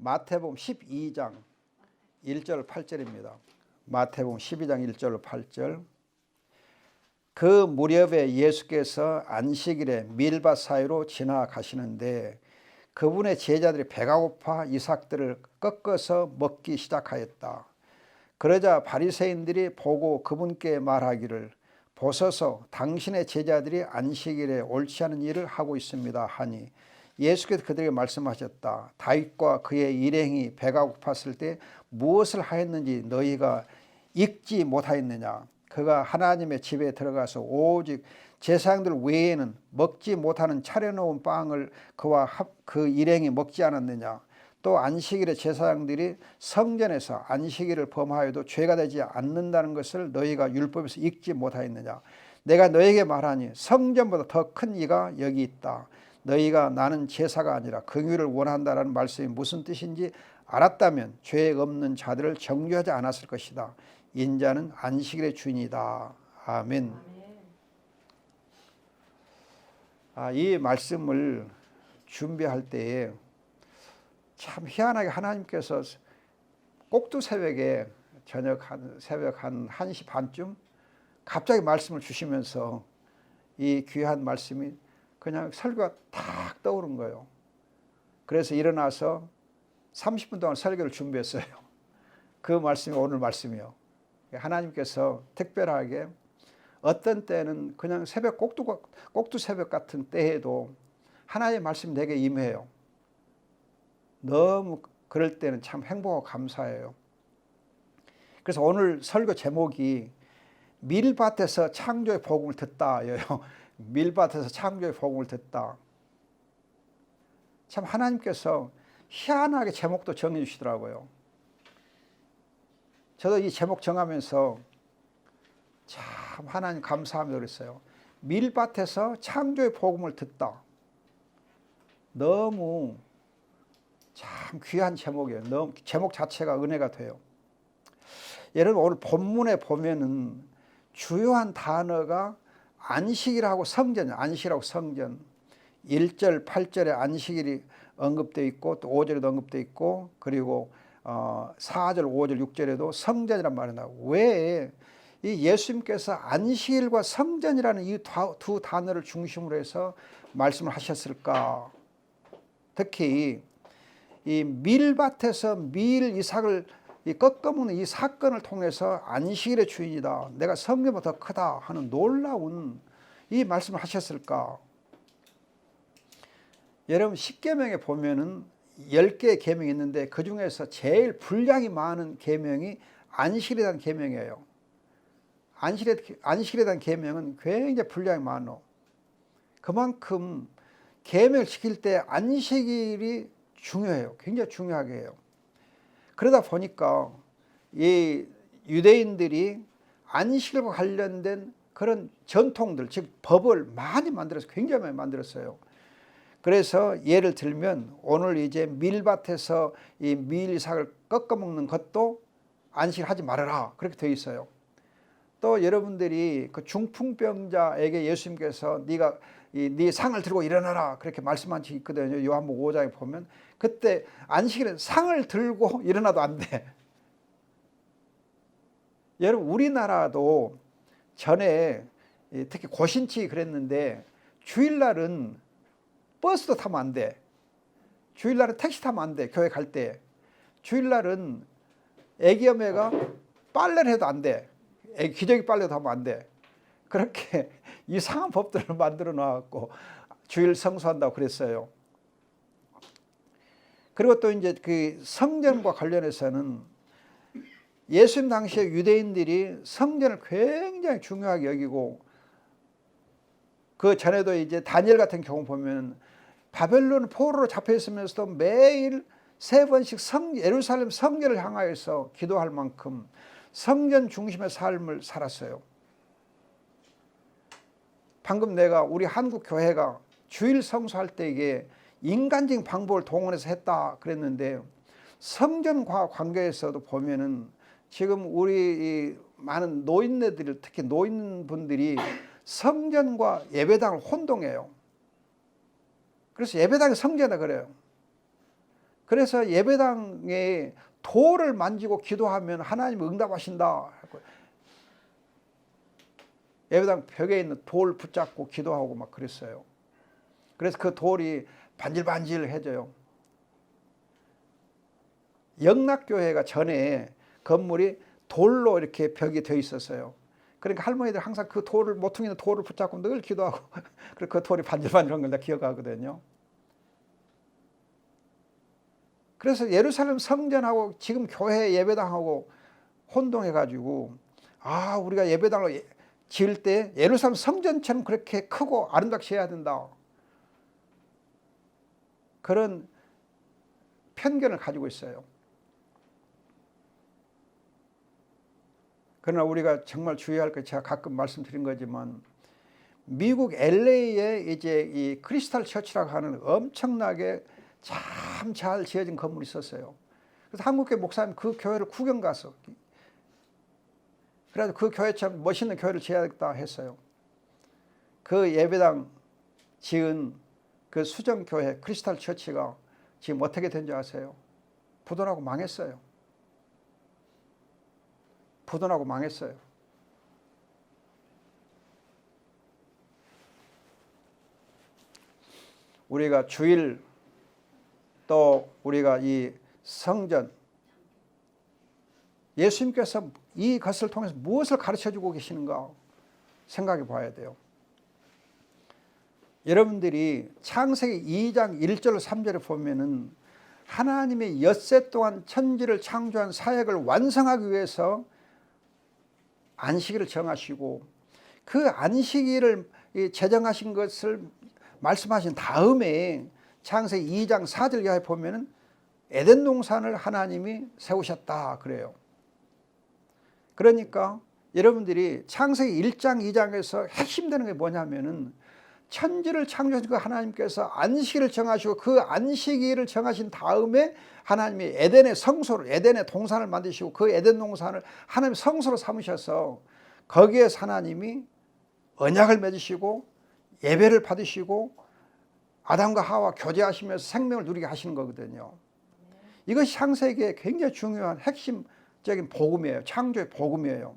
마태복음 12장 1절 8절입니다. 마태복음 12장 1절 8절. 그 무렵에 예수께서 안식일에 밀밭 사이로 지나가시는데 그분의 제자들이 배가 고파 이삭들을 꺾어서 먹기 시작하였다. 그러자 바리새인들이 보고 그분께 말하기를 보소서 당신의 제자들이 안식일에 옳지 않은 일을 하고 있습니다 하니 예수께서 그들에게 말씀하셨다. 다윗과 그의 일행이 배가 고팠을 때 무엇을 하였는지 너희가 읽지 못하였느냐. 그가 하나님의 집에 들어가서 오직 제사장들 외에는 먹지 못하는 차려놓은 빵을 그와 그 일행이 먹지 않았느냐. 또 안식일에 제사장들이 성전에서 안식일을 범하여도 죄가 되지 않는다는 것을 너희가 율법에서 읽지 못하였느냐. 내가 너희에게 말하니 성전보다 더 큰 이가 여기 있다. 너희가 나는 제사가 아니라 긍휼을 원한다라는 말씀이 무슨 뜻인지 알았다면 죄 없는 자들을 정죄하지 않았을 것이다. 인자는 안식일의 주인이다. 아멘. 이 말씀을 준비할 때에 참 희한하게 하나님께서 꼭두 새벽에 새벽 한 1시 반쯤 갑자기 말씀을 주시면서 이 귀한 말씀이 그냥 설교가 탁 떠오른 거예요. 그래서 일어나서 30분 동안 설교를 준비했어요. 그 말씀이 오늘 말씀이요. 하나님께서 특별하게 어떤 때는 그냥 새벽 꼭두 새벽 같은 때에도 하나님의 말씀이 내게 임해요. 너무 그럴 때는 참 행복하고 감사해요. 그래서 오늘 설교 제목이 밀밭에서 창조의 복음을 듣다예요. 밀밭에서 창조의 복음을 듣다. 참 하나님께서 희한하게 제목도 정해 주시더라고요. 저도 이 제목 정하면서 참 하나님 감사합니다 그랬어요. 밀밭에서 창조의 복음을 듣다. 너무 참 귀한 제목이에요. 너무 제목 자체가 은혜가 돼요. 여러분 오늘 본문에 보면은 주요한 단어가 안식일하고 성전, 안식일하고 성전. 1절, 8절에 안식일이 언급되어 있고 또 5절에도 언급되어 있고 그리고 4절, 5절, 6절에도 성전이란 말이 나오고 왜 이 예수님께서 안식일과 성전이라는 이 두 단어를 중심으로 해서 말씀을 하셨을까? 특히 이 밀밭에서 밀 이삭을 꺾어먹는 이 사건을 통해서 안식일의 주인이다. 내가 성전보다 더 크다 하는 놀라운 이 말씀을 하셨을까? 여러분 십계명에 보면은 10개의 계명이 있는데 그 중에서 제일 분량이 많은 계명이 안식일에 대한 계명이에요. 안식일에 대한 계명은 굉장히 분량이 많어. 그만큼 계명을 지킬 때 안식일이 중요해요. 굉장히 중요하게 해요. 그러다 보니까 이 유대인들이 안식일과 관련된 그런 전통들, 즉 법을 많이 만들어서 굉장히 많이 만들었어요. 그래서 예를 들면 오늘 이제 밀밭에서 이 밀이삭을 꺾어 먹는 것도 안식일 하지 말아라 그렇게 되어 있어요. 또 여러분들이 그 중풍병자에게 예수님께서 네가 네 상을 들고 일어나라 그렇게 말씀한 적이 있거든요. 요한복음 5장에 보면 그때 안식일은 상을 들고 일어나도 안 돼. 여러분 우리나라도 전에 특히 고신치 그랬는데 주일날은 버스도 타면 안 돼. 주일날은 택시 타면 안 돼. 교회 갈 때. 주일날은 애기 어매가 빨래를 해도 안 돼. 기저귀 빨래도 하면 안 돼. 그렇게 이상한 법들을 만들어 놔갖고 주일 성수한다고 그랬어요. 그리고 또 이제 그 성전과 관련해서는 예수님 당시에 유대인들이 성전을 굉장히 중요하게 여기고 그 전에도 이제 다니엘 같은 경우 보면 바벨론 포로로 잡혀 있으면서도 매일 3번씩 예루살렘 성전을 향하여서 기도할 만큼 성전 중심의 삶을 살았어요. 방금 내가 우리 한국 교회가 주일 성수할 때 이게 인간적인 방법을 동원해서 했다 그랬는데 성전과 관계에서도 보면은 지금 우리 많은 노인네들 특히 노인분들이 성전과 예배당을 혼동해요. 그래서 예배당이 성전이다 그래요. 그래서 예배당에 돌을 만지고 기도하면 하나님 응답하신다. 예배당 벽에 있는 돌 붙잡고 기도하고 막 그랬어요. 그래서 그 돌이 반질반질해져요. 영락교회가 전에 건물이 돌로 이렇게 벽이 되어 있었어요. 그러니까 할머니들 항상 그 돌을, 모퉁이 있는 돌을 붙잡고 늘 기도하고 그리고 그 돌이 반질반질한 걸 다 기억하거든요. 그래서 예루살렘 성전하고 지금 교회 예배당하고 혼동해가지고 우리가 예배당을 지을 때 예루살렘 성전처럼 그렇게 크고 아름답게 지어야 된다. 그런 편견을 가지고 있어요. 그러나 우리가 정말 주의할 것, 제가 가끔 말씀드린 거지만 미국 LA에 이제 이 크리스탈 처치라고 하는 엄청나게 참 잘 지어진 건물이 있었어요. 그래서 한국교회 목사님 그 교회를 구경 가서, 그래서 그 교회처럼 멋있는 교회를 지어야겠다 했어요. 그 예배당 지은 그 수정교회 크리스탈 처치가 지금 어떻게 된지 아세요? 부도나고 망했어요. 부도나고 망했어요. 우리가 주일, 또 우리가 이 성전, 예수님께서 이것을 통해서 무엇을 가르쳐주고 계시는가 생각해 봐야 돼요. 여러분들이 창세기 2장 1절 3절에 보면은 하나님의 엿새 동안 천지를 창조한 사역을 완성하기 위해서 안식일을 정하시고 그 안식일을 제정하신 것을 말씀하신 다음에 창세기 2장 4절 이하에 보면은 에덴 동산을 하나님이 세우셨다 그래요. 그러니까 여러분들이 창세기 1장 2장에서 핵심되는 게 뭐냐면은 천지를 창조하신 그 하나님께서 안식일을 정하시고 그 안식일을 정하신 다음에 하나님이 에덴의 성소를, 에덴의 동산을 만드시고 그 에덴 동산을 하나님의 성소로 삼으셔서 거기에서 하나님이 언약을 맺으시고 예배를 받으시고 아담과 하와 교제하시면서 생명을 누리게 하시는 거거든요. 이것이 창세기의 굉장히 중요한 핵심적인 복음이에요. 창조의 복음이에요.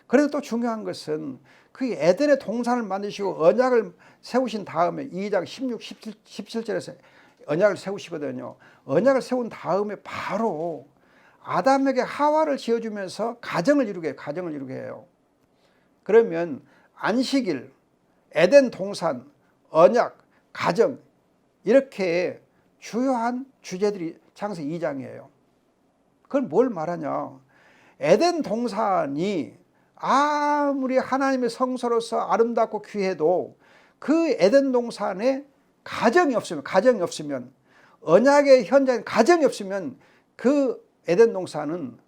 그래도 또 중요한 것은 그 에덴의 동산을 만드시고 언약을 세우신 다음에 2장 16, 17절에서 언약을 세우시거든요. 언약을 세운 다음에 바로 아담에게 하와를 지어주면서 가정을 이루게 해요. 그러면 안식일, 에덴 동산, 언약, 가정, 이렇게 주요한 주제들이 창세기 2장이에요. 그건 뭘 말하냐? 에덴 동산이 아무리 하나님의 성소로서 아름답고 귀해도 그 에덴 동산에 가정이 없으면 언약의 현장에 가정이 없으면 그 에덴 동산은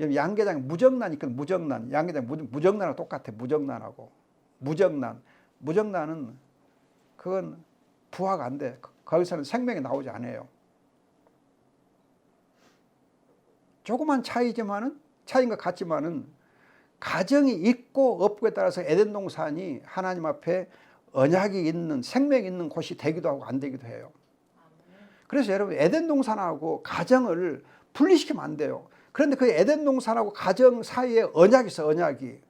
양계장에 무정란이 있거든. 무정란. 양계장 무정란하고 똑같아. 무정란하고. 무정란은 그건 부화가 안 돼. 거기서는 생명이 나오지 않아요. 조그만 차이인 것 같지만은 가정이 있고 없고에 따라서 에덴 동산이 하나님 앞에 언약이 있는, 생명이 있는 곳이 되기도 하고 안 되기도 해요. 그래서 여러분 에덴 동산하고 가정을 분리시키면 안 돼요. 그런데 그 에덴 동산하고 가정 사이에 언약이 있어요. 언약이.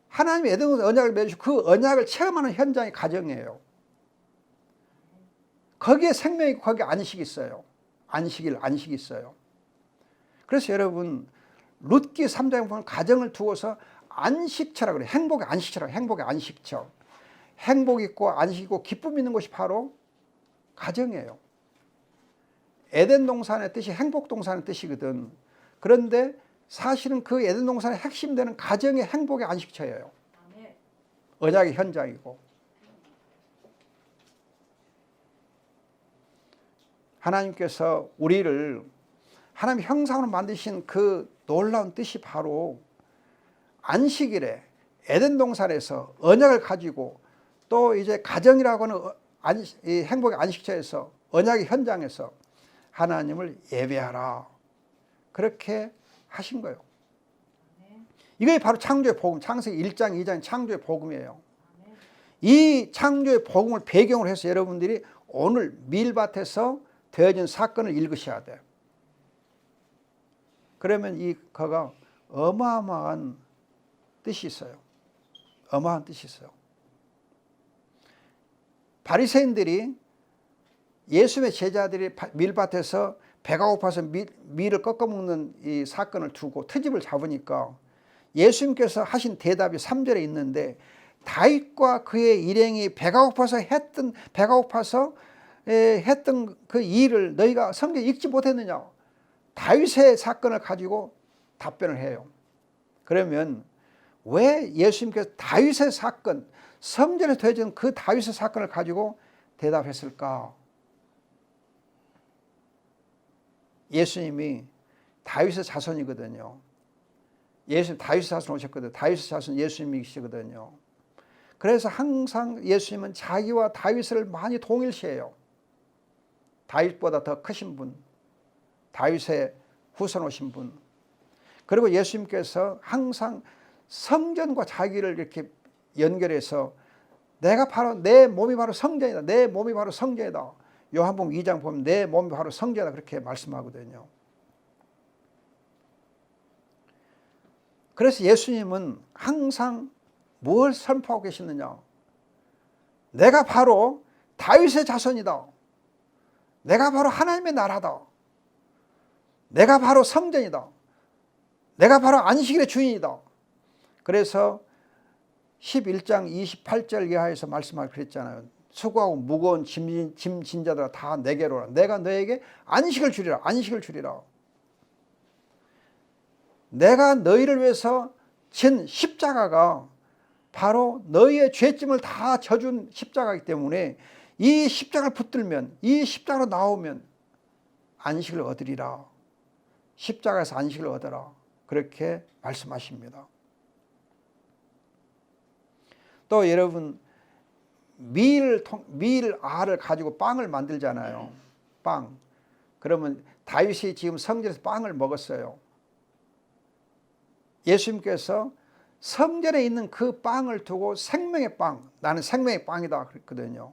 하나님이 에덴 동산 언약을 맺으시고 그 언약을 체험하는 현장이 가정이에요. 거기에 생명이 있고 거기에 안식이 있어요. 안식이 있어요. 그래서 여러분 룻기 3장에 보면 가정을 두고서 안식처라 그래요. 행복의 안식처. 행복 있고 안식 있고 기쁨 있는 곳이 바로 가정이에요. 에덴 동산의 뜻이 행복 동산의 뜻이거든. 그런데 사실은 그 에덴 동산의 핵심되는 가정의 행복의 안식처예요. 언약의 현장이고. 하나님께서 우리를 하나님 형상으로 만드신 그 놀라운 뜻이 바로 안식일에 에덴 동산에서 언약을 가지고 또 이제 가정이라고 하는 이 행복의 안식처에서 언약의 현장에서 하나님을 예배하라. 그렇게 하신 거예요. 이게 바로 창조의 복음, 창세기 1장, 2장 창조의 복음이에요. 이 창조의 복음을 배경으로 해서 여러분들이 오늘 밀밭에서 되어진 사건을 읽으셔야 돼요. 그러면 이 거가 어마어마한 뜻이 있어요. 어마어마한 뜻이 있어요. 바리새인들이 예수님의 제자들이 밀밭에서 배가 고파서 밀을 꺾어 먹는 이 사건을 두고 트집을 잡으니까 예수님께서 하신 대답이 3절에 있는데, 다윗과 그의 일행이 배가 고파서 했던 그 일을 너희가 성경에 읽지 못했느냐. 다윗의 사건을 가지고 답변을 해요. 그러면 왜 예수님께서 다윗의 사건, 성전에 되어진 그 다윗의 사건을 가지고 대답했을까? 예수님이 다윗의 자손이거든요. 예수님 다윗의 자손 오셨거든요. 다윗의 자손 예수님이시거든요. 그래서 항상 예수님은 자기와 다윗을 많이 동일시해요. 다윗보다 더 크신 분, 다윗의 후손 오신 분. 그리고 예수님께서 항상 성전과 자기를 이렇게 연결해서 내가 바로, 내 몸이 바로 성전이다. 내 몸이 바로 성전이다. 요한복음 2장 보면 내 몸이 바로 성전이다. 그렇게 말씀하거든요. 그래서 예수님은 항상 뭘 선포하고 계시느냐. 내가 바로 다윗의 자손이다. 내가 바로 하나님의 나라다. 내가 바로 성전이다. 내가 바로 안식일의 주인이다. 그래서 11장 28절 이하에서 말씀하고 그랬잖아요. 수고하고 무거운 짐 진자들아 다 내게로 오라. 내가 너에게 안식을 주리라. 안식을 주리라. 내가 너희를 위해서 진 십자가가 바로 너희의 죄짐을 다 져준 십자가이기 때문에 이 십자가를 붙들면, 이 십자가로 나오면 안식을 얻으리라. 십자가에서 안식을 얻어라. 그렇게 말씀하십니다. 또 여러분, 밀알을 가지고 빵을 만들잖아요. 빵. 그러면 다윗이 지금 성전에서 빵을 먹었어요. 예수님께서 성전에 있는 그 빵을 두고 생명의 빵, 나는 생명의 빵이다 그랬거든요.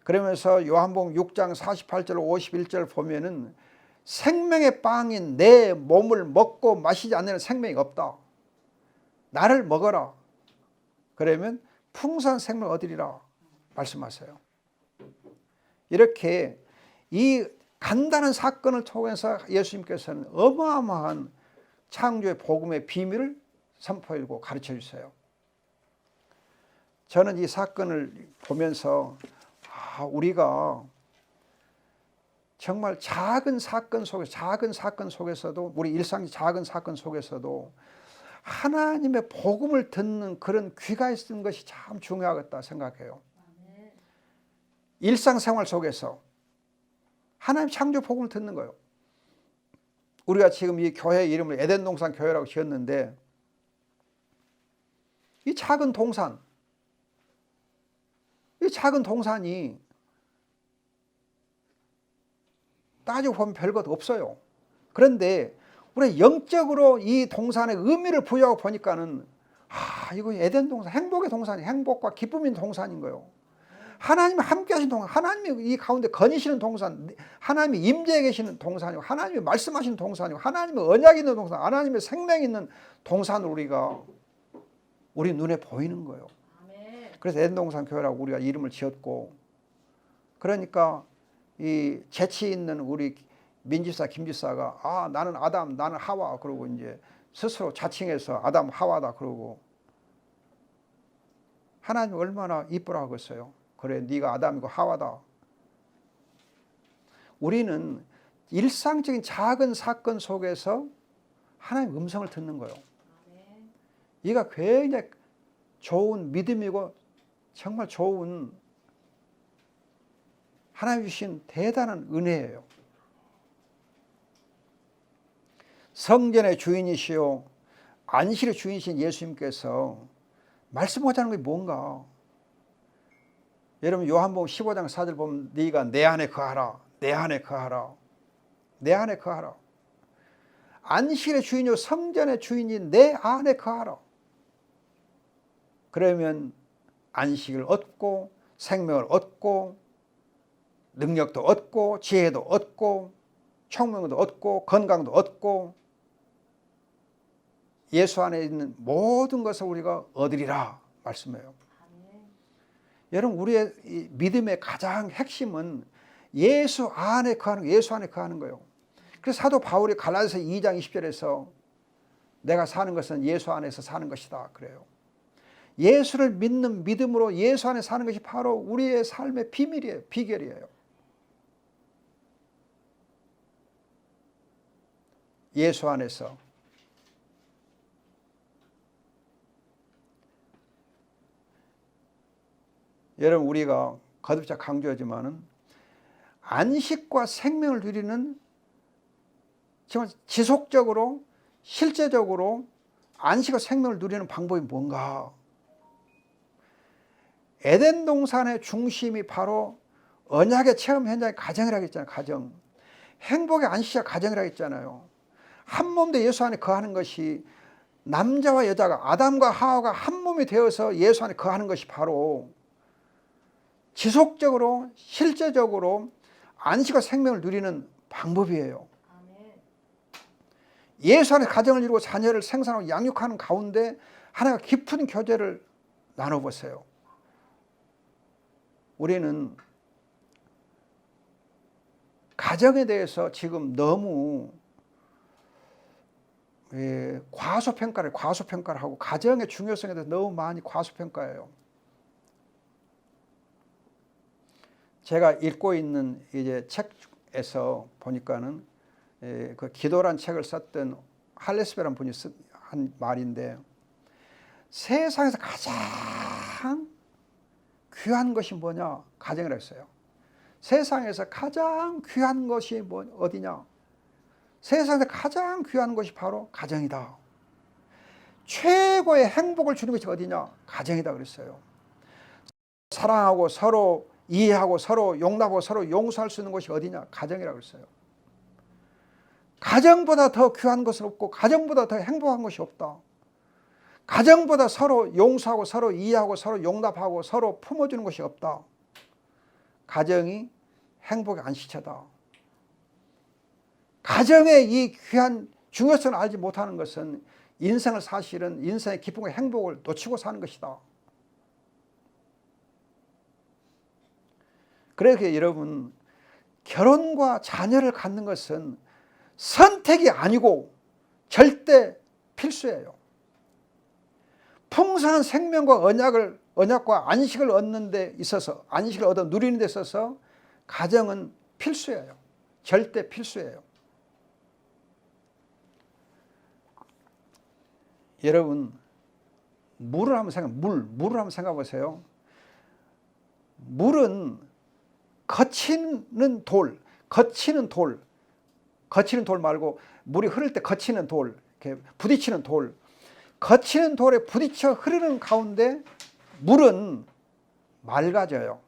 그러면서 요한복음 6장 48절 51절 보면은 생명의 빵인 내 몸을 먹고 마시지 않는 생명이 없다. 나를 먹어라. 그러면 풍성한 생명을 얻으리라 말씀하세요. 이렇게 이 간단한 사건을 통해서 예수님께서는 어마어마한 창조의 복음의 비밀을 선포하고 가르쳐 주세요. 저는 이 사건을 보면서 우리가 정말 작은 사건 속에서도 우리 일상 작은 사건 속에서도 하나님의 복음을 듣는 그런 귀가 있는 것이 참 중요하겠다 생각해요. 일상생활 속에서 하나님 창조 복음을 듣는 거예요. 우리가 지금 이 교회 이름을 에덴 동산 교회라고 지었는데, 이 작은 동산이 따지고 보면 별것 없어요. 그런데 우리 영적으로 이 동산의 의미를 부여하고 보니까는 이거 에덴 동산, 행복의 동산이, 행복과 기쁨인 동산인 거예요. 하나님이 함께 하신 동산, 하나님이 이 가운데 거니시는 동산, 하나님이 임재해 계시는 동산이고, 하나님이 말씀하시는 동산이고, 하나님의 언약이 있는 동산, 하나님의 생명이 있는 동산을 우리 눈에 보이는 거예요. 그래서 에덴 동산 교회라고 우리가 이름을 지었고, 그러니까 이 재치 있는 우리 민지사, 김지사가 나는 아담, 나는 하와 그러고 이제 스스로 자칭해서 아담, 하와다 그러고, 하나님 얼마나 이쁘라 하겠어요. 그래, 네가 아담이고 하와다. 우리는 일상적인 작은 사건 속에서 하나님의 음성을 듣는 거예요. 이가 굉장히 좋은 믿음이고 정말 좋은 하나님 주신 대단한 은혜예요. 성전의 주인이시요 안식의 주인이신 예수님께서 말씀하자는 게 뭔가? 여러분 요한복음 15장 4절 보면 네가 내 안에 거하라. 내 안에 거하라. 내 안에 거하라. 안식의 주인이요 성전의 주인이 내 안에 거하라. 그러면 안식을 얻고 생명을 얻고 능력도 얻고 지혜도 얻고 총명도 얻고 건강도 얻고 예수 안에 있는 모든 것을 우리가 얻으리라 말씀해요. 여러분, 우리의 이 믿음의 가장 핵심은 예수 안에 거하는 거예요. 예수 안에 거하는 거예요. 그래서 사도 바울이 갈라디아서 2장 20절에서 내가 사는 것은 예수 안에서 사는 것이다 그래요. 예수를 믿는 믿음으로 예수 안에 사는 것이 바로 우리의 삶의 비밀이에요. 비결이에요. 예수 안에서 여러분, 우리가 거듭자 강조하지만은 안식과 생명을 누리는 정말 지속적으로 실제적으로 안식과 생명을 누리는 방법이 뭔가? 에덴 동산의 중심이 바로 언약의 체험 현장의 가정이라고 했잖아요. 가정. 행복의 안식자 가정이라고 했잖아요. 한 몸 돼 예수 안에 거하는 것이 남자와 여자가 아담과 하와가 한 몸이 되어서 예수 안에 거하는 것이 바로 지속적으로 실제적으로 안식과 생명을 누리는 방법이에요. 예수 안에 가정을 이루고 자녀를 생산하고 양육하는 가운데 하나가 깊은 교제를 나눠보세요. 우리는 가정에 대해서 지금 너무 과소평가를 하고 가정의 중요성에 대해서 너무 많이 과소평가해요. 제가 읽고 있는 이제 책에서 보니까는 그 기도란 책을 썼던 할레스베라는 분이 한 말인데, 세상에서 가장 귀한 것이 뭐냐? 가정이라고 했어요. 세상에서 가장 귀한 것이 어디냐? 세상에서 가장 귀한 것이 바로 가정이다. 최고의 행복을 주는 것이 어디냐? 가정이다 그랬어요. 사랑하고 서로 이해하고 서로 용납하고 서로 용서할 수 있는 것이 어디냐? 가정이라고 그랬어요. 가정보다 더 귀한 것은 없고 가정보다 더 행복한 것이 없다. 가정보다 서로 용서하고 서로 이해하고 서로 용납하고 서로 품어주는 것이 없다. 가정이 행복의 안식처다. 가정의 이 귀한 중요성을 알지 못하는 것은 인생을 사실은 인생의 기쁨과 행복을 놓치고 사는 것이다. 그러니까 여러분, 결혼과 자녀를 갖는 것은 선택이 아니고 절대 필수예요. 풍성한 생명과 언약과 안식을 얻는 데 있어서, 안식을 얻어 누리는 데 있어서 가정은 필수예요. 절대 필수예요. 여러분, 물을 한번 생각해 보세요. 물은 거치는 돌 말고 물이 흐를 때 거치는 돌, 이렇게 부딪히는 돌, 거치는 돌에 부딪혀 흐르는 가운데 물은 맑아져요.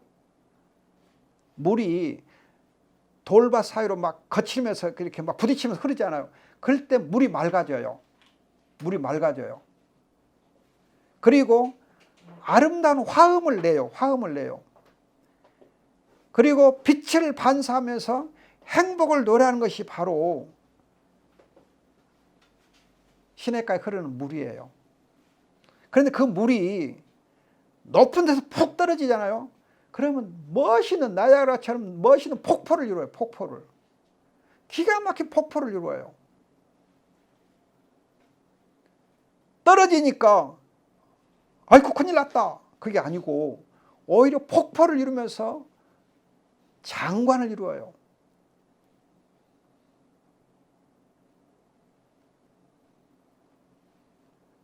물이 돌밭 사이로 막 거치면서 이렇게 막 부딪히면서 흐르잖아요. 그럴 때 물이 맑아져요. 그리고 아름다운 화음을 내요. 그리고 빛을 반사하면서 행복을 노래하는 것이 바로 시냇가에 흐르는 물이에요. 그런데 그 물이 높은 데서 푹 떨어지잖아요. 그러면 멋있는 나야가라처럼 멋있는 폭포를 이루어요. 기가 막힌 폭포를 이루어요. 떨어지니까 아이고 큰일 났다, 그게 아니고 오히려 폭포를 이루면서 장관을 이루어요.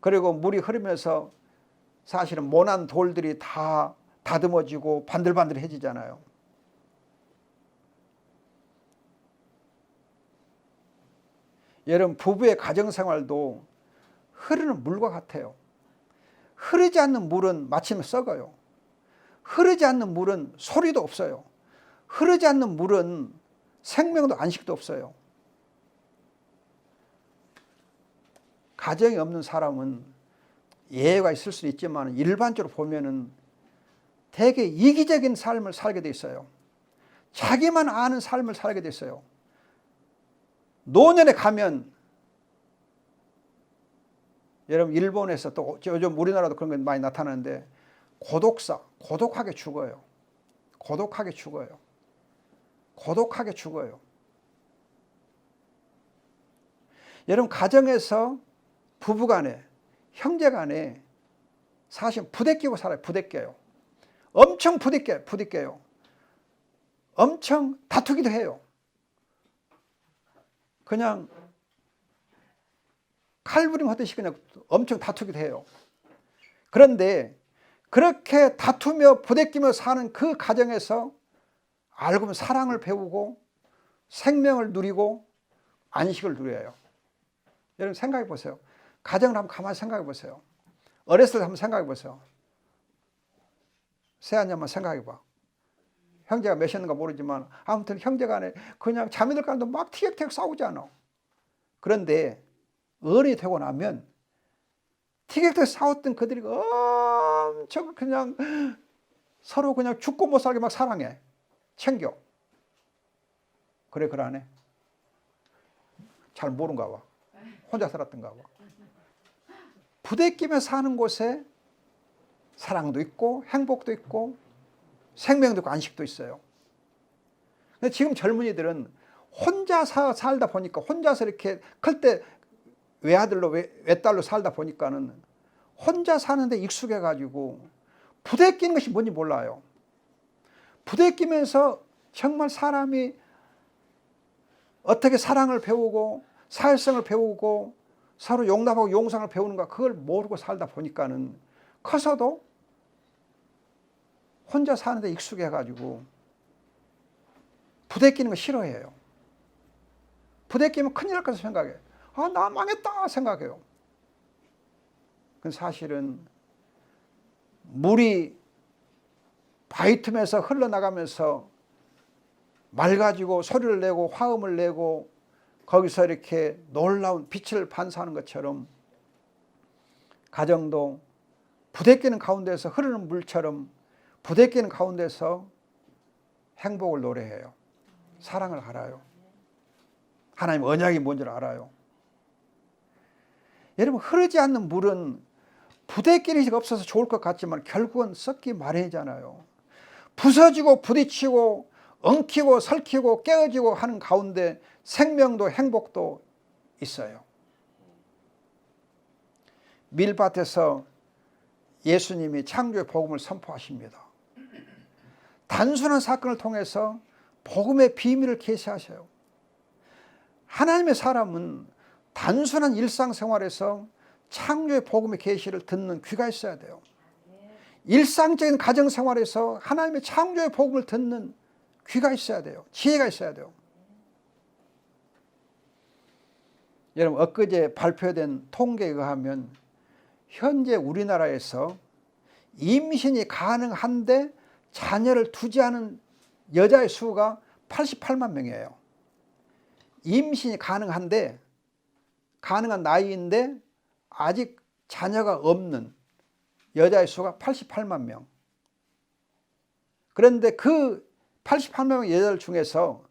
그리고 물이 흐르면서 사실은 모난 돌들이 다 다듬어지고 반들반들해지잖아요. 여러분, 부부의 가정생활도 흐르는 물과 같아요. 흐르지 않는 물은 마침 썩어요. 흐르지 않는 물은 소리도 없어요. 흐르지 않는 물은 생명도 안식도 없어요. 가정이 없는 사람은 예외가 있을 수 있지만 일반적으로 보면은 되게 이기적인 삶을 살게 돼 있어요. 자기만 아는 삶을 살게 돼 있어요. 노년에 가면, 여러분 일본에서 또 요즘 우리나라도 그런 게 많이 나타나는데, 고독하게 죽어요. 고독하게 죽어요. 고독하게 죽어요. 여러분 가정에서 부부간에, 형제간에 사실 부대끼고 살아요. 부대껴요. 엄청 부대껴요. 엄청 다투기도 해요. 그냥 칼부림 하듯이 그냥 엄청 다투기도 해요. 그런데 그렇게 다투며 부대끼며 사는 그 가정에서 알고 보면 사랑을 배우고 생명을 누리고 안식을 누려요. 여러분 생각해 보세요. 가정을 한번 가만히 생각해 보세요. 어렸을 때 한번 생각해 보세요. 세안이 한번 생각해 봐. 형제가 몇이었는가 모르지만 아무튼 형제간에 그냥 자매들 간도 막 티격태격 싸우지 않아. 그런데 어른이 되고 나면 티격태격 싸웠던 그들이 엄청 그냥 서로 그냥 죽고 못 살게 막 사랑해. 챙겨. 그래 안 해? 잘 모른가 봐. 혼자 살았던가 봐. 부대끼며 사는 곳에 사랑도 있고 행복도 있고 생명도 있고 안식도 있어요. 근데 지금 젊은이들은 혼자 살다 보니까, 혼자서 이렇게 클 때 외아들로 외딸로 살다 보니까는 혼자 사는데 익숙해가지고 부대끼는 것이 뭔지 몰라요. 부대끼면서 정말 사람이 어떻게 사랑을 배우고 사회성을 배우고 서로 용납하고 용상을 배우는가, 그걸 모르고 살다 보니까는 커서도 혼자 사는데 익숙해가지고 부대끼는 거 싫어해요. 부대끼면 큰일 날 것을 생각해. 나 망했다 생각해요. 그 사실은 물이 바위 틈에서 흘러나가면서 맑아지고 소리를 내고 화음을 내고 거기서 이렇게 놀라운 빛을 반사하는 것처럼 가정도 부대끼는 가운데서 흐르는 물처럼 부대끼는 가운데서 행복을 노래해요. 사랑을 알아요. 하나님 언약이 뭔지를 알아요. 여러분 흐르지 않는 물은 부대끼리가 없어서 좋을 것 같지만 결국은 썩기 마련이잖아요. 부서지고 부딪히고 엉키고 설키고 깨어지고 하는 가운데 생명도 행복도 있어요. 밀밭에서 예수님이 창조의 복음을 선포하십니다. 단순한 사건을 통해서 복음의 비밀을 계시하셔요. 하나님의 사람은 단순한 일상생활에서 창조의 복음의 계시를 듣는 귀가 있어야 돼요. 일상적인 가정생활에서 하나님의 창조의 복음을 듣는 귀가 있어야 돼요. 지혜가 있어야 돼요. 여러분 엊그제 발표된 통계에 의하면 현재 우리나라에서 임신이 가능한데 자녀를 두지 않은 여자의 수가 88만 명이에요. 임신이 가능한데, 가능한 나이인데 아직 자녀가 없는 여자의 수가 88만 명. 그런데 그 88만 명 여자들 중에서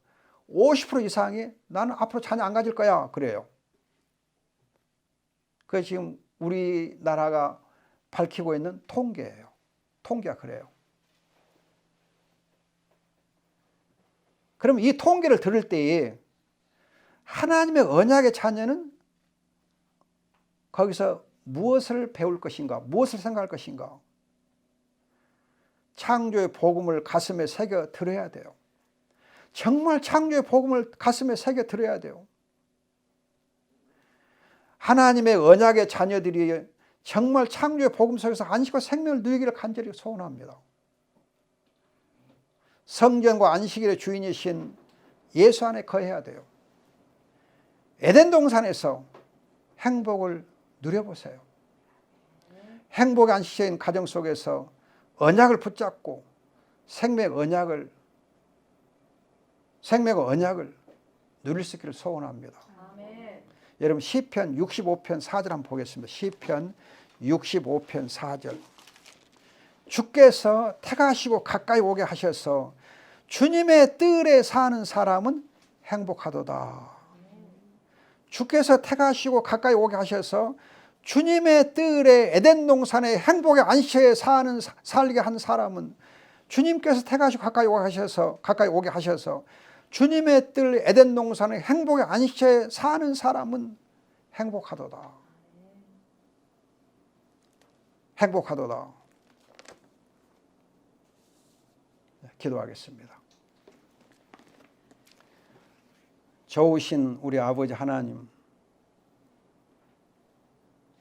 50% 이상이 나는 앞으로 자녀 안 가질 거야 그래요. 그게 지금 우리나라가 밝히고 있는 통계예요. 통계가 그래요. 그럼 이 통계를 들을 때에 하나님의 언약의 자녀는 거기서 무엇을 배울 것인가, 무엇을 생각할 것인가. 창조의 복음을 가슴에 새겨 들어야 돼요. 정말 창조의 복음을 가슴에 새겨 들어야 돼요. 하나님의 언약의 자녀들이 정말 창조의 복음 속에서 안식과 생명을 누리기를 간절히 소원합니다. 성전과 안식일의 주인이신 예수 안에 거해야 돼요. 에덴 동산에서 행복을 누려보세요. 행복의 안식적인 가정 속에서 언약을 붙잡고 생명의 언약을 누릴 수 있기를 소원합니다. 아멘. 여러분 시편 65편 4절 한번 보겠습니다. 시편 65편 4절. 주께서 택하시고 가까이 오게 하셔서 주님의 뜰에 사는 사람은 행복하도다. 주께서 택하시고 가까이 오게 하셔서 주님의 뜰에 에덴 동산의 행복의 안식처에 살게 한 사람은, 주님께서 택하시고 가까이 오게 하셔서 주님의 뜰 에덴 동산의 행복의 안식처에 사는 사람은 행복하도다. 행복하도다. 기도하겠습니다. 좋으신 우리 아버지 하나님,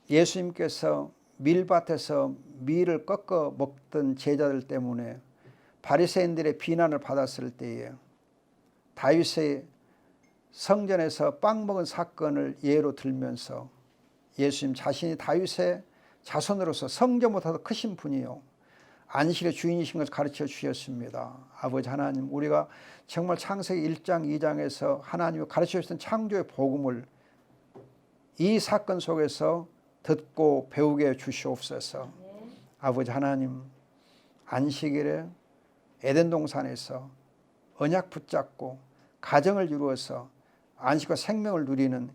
예수님께서 밀밭에서 밀을 꺾어 먹던 제자들 때문에 바리새인들의 비난을 받았을 때에 다윗의 성전에서 빵 먹은 사건을 예로 들면서 예수님 자신이 다윗의 자손으로서 성전보다 더 크신 분이요 안식의 주인이신 것을 가르쳐 주셨습니다. 아버지 하나님, 우리가 정말 창세기 1장 2장에서 하나님이 가르쳐 주신 창조의 복음을 이 사건 속에서 듣고 배우게 주시옵소서. 아버지 하나님, 안식일에 에덴 동산에서 언약 붙잡고 가정을 이루어서 안식과 생명을 누리는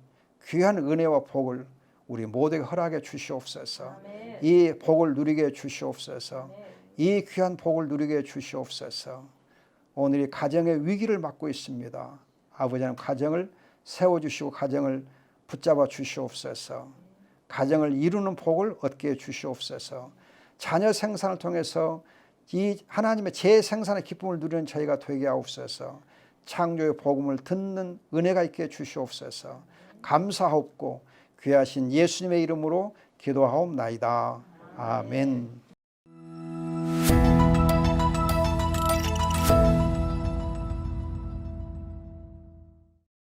귀한 은혜와 복을 우리 모두에게 허락해 주시옵소서. 이 복을 누리게 해 주시옵소서. 이 귀한 복을 누리게 해 주시옵소서. 오늘이 가정의 위기를 맞고 있습니다. 아버지 하나님, 가정을 세워주시고 가정을 붙잡아 주시옵소서. 가정을 이루는 복을 얻게 해 주시옵소서. 자녀 생산을 통해서 이 하나님의 재생산의 기쁨을 누리는 저희가 되게 하옵소서. 창조의 복음을 듣는 은혜가 있게 해 주시옵소서. 감사하옵고 귀하신 예수님의 이름으로 기도하옵나이다. 아멘.